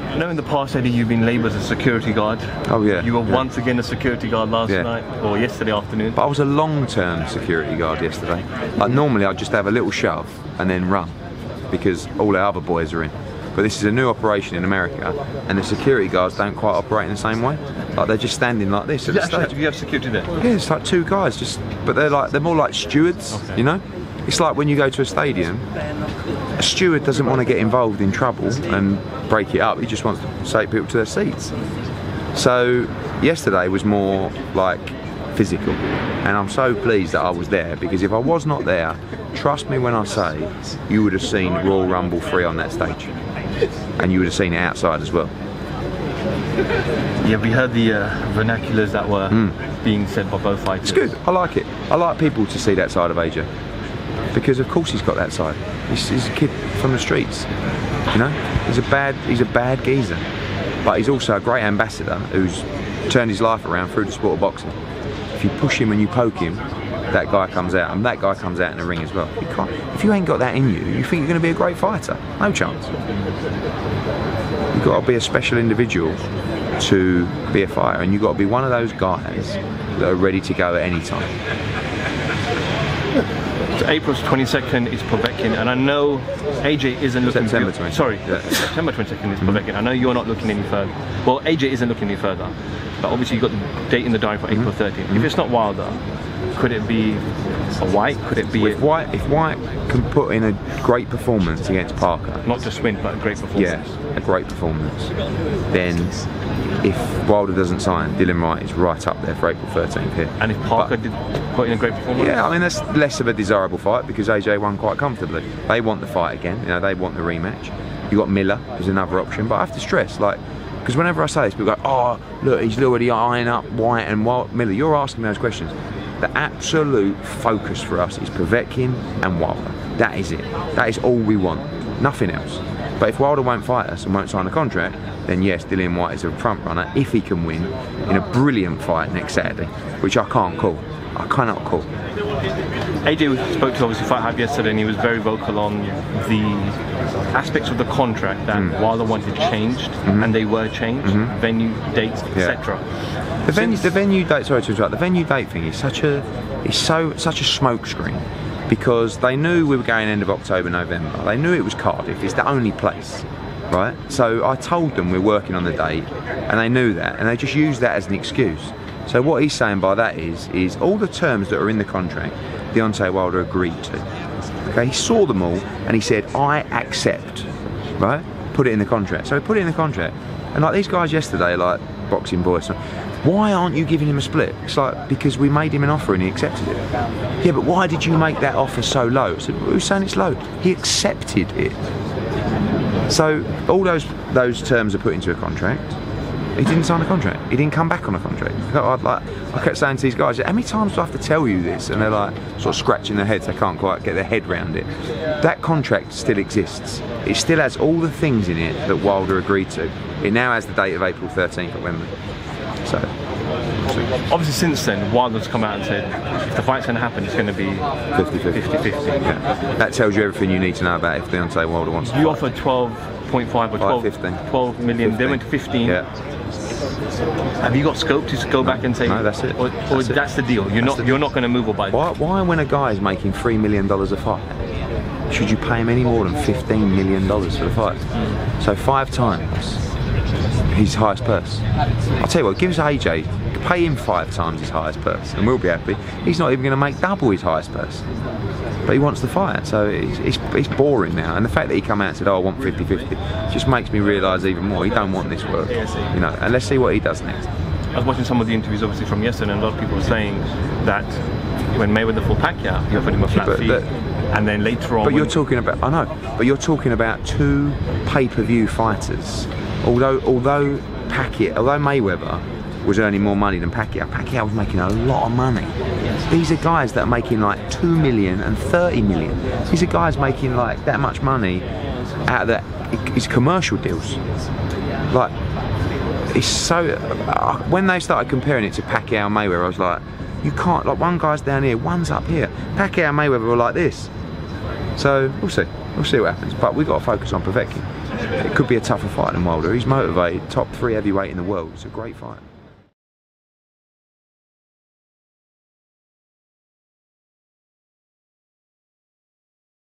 I know in the past, Eddie, you've been labelled as a security guard. Oh yeah. You were once again a security guard last night, or yesterday afternoon. But I was a long-term security guard yesterday. Like normally I'd just have a little shove and then run, because all the other boys are in. But this is a new operation in America, and the security guards don't quite operate in the same way. Like they're just standing like this at the stage. You have security there? Yeah, it's like two guys, but they're more like stewards, you know? It's like when you go to a stadium, a steward doesn't want to get involved in trouble and break it up, he just wants to take people to their seats. So yesterday was more like physical, and I'm so pleased that I was there, because if I was not there, trust me when I say, you would have seen Royal Rumble 3 on that stage, and you would have seen it outside as well. Yeah, we heard the vernaculars that were being said by both fighters. It's good, I like it. I like people to see that side of AJ, because of course he's got that side. He's a kid from the streets, you know? He's a bad geezer, but he's also a great ambassador who's turned his life around through the sport of boxing. If you push him and you poke him, that guy comes out, and that guy comes out in the ring as well. If you ain't got that in you, you think you're going to be a great fighter? No chance. You've got to be a special individual to be a fighter, and you've got to be one of those guys that are ready to go at any time. So April 22nd is Povetkin, and I know AJ isn't looking. September 22nd. Sorry, September 22nd is Povetkin. I know you're not looking any further. Well, AJ isn't looking any further, but obviously you got the date in the diary for April 13th. If it's not Wilder, could it be a White? Could it be if White can put in a great performance against Parker, not just win, but a great performance? Yeah, a great performance. Then, if Wilder doesn't sign, Dylan Wright is right up there for April 13th here. And if Parker did put in a great performance? Yeah, I mean that's less of a desirable fight, because AJ won quite comfortably. They want the fight again, you know, they want the rematch. You got Miller, who's another option, but I have to stress, like, because whenever I say this, people go, "Oh, look, he's already eyeing up White and Miller." You're asking me those questions. The absolute focus for us is Povetkin and Wilder. That is it. That is all we want. Nothing else. But if Wilder won't fight us and won't sign a contract, then yes, Dillian Whyte is a front runner if he can win in a brilliant fight next Saturday, which I can't call. I cannot call. AJ spoke to obviously FightHype yesterday, and he was very vocal on the aspects of the contract that Wilder wanted changed, and they were changed, venue, dates, etc. The venue date. Sorry to interrupt. The venue date thing is such a smokescreen, because they knew we were going end of October, November. They knew it was Cardiff. It's the only place, right? So I told them we're working on the date, and they knew that, and they just used that as an excuse. So what he's saying by that is all the terms that are in the contract, Deontay Wilder agreed to. Okay, he saw them all, and he said, "I accept." Right? Put it in the contract. So he put it in the contract, and like these guys yesterday, like Boxing Boys, why aren't you giving him a split? It's like, because we made him an offer and he accepted it. Yeah, but why did you make that offer so low? I said, who's saying it's low? He accepted it. So all those terms are put into a contract. He didn't sign a contract. He didn't come back on a contract. I kept saying to these guys, how many times do I have to tell you this? And they're like sort of scratching their heads. They can't quite get their head around it. That contract still exists. It still has all the things in it that Wilder agreed to. It now has the date of April 13th at Wembley. So obviously since then, Wilder's come out and said if the fight's going to happen, it's going to be 50-50. Yeah. That tells you everything you need to know about if Deontay Wilder wants to fight. You offered 12.5 or 12 million. 15. They went to 15. Yeah. Have you got scope to go back and say? No, that's it. Or that's the deal. You're not going to move or buy. Why, when a guy is making $3 million a fight, should you pay him any more than $15 million for the fight? So 5 times his highest purse. I'll tell you what, give us AJ, pay him 5 times his highest purse, and we'll be happy. He's not even going to make double his highest purse. But he wants the fight, so it's boring now. And the fact that he come out and said, "Oh, I want 50-50," just makes me realise even more he don't want this work. You know. And let's see what he does next. I was watching some of the interviews, obviously from yesterday, and a lot of people were saying that when Mayweather fought Pacquiao, he offered him a flat fee, and then later on. But you're talking about, I know, but you're talking about 2 pay-per-view fighters. Although Mayweather was earning more money than Pacquiao was making a lot of money. These are guys that are making like 2 million and 30 million. These are guys making like that much money out of that. It's commercial deals. Like, it's so. When they started comparing it to Pacquiao and Mayweather, I was like, you can't. Like, one guy's down here, one's up here. Pacquiao and Mayweather were like this. So we'll see. We'll see what happens. But we've got to focus on Povetkin. it could be a tougher fight than Wilder. He's motivated, top 3 heavyweight in the world. It's a great fight.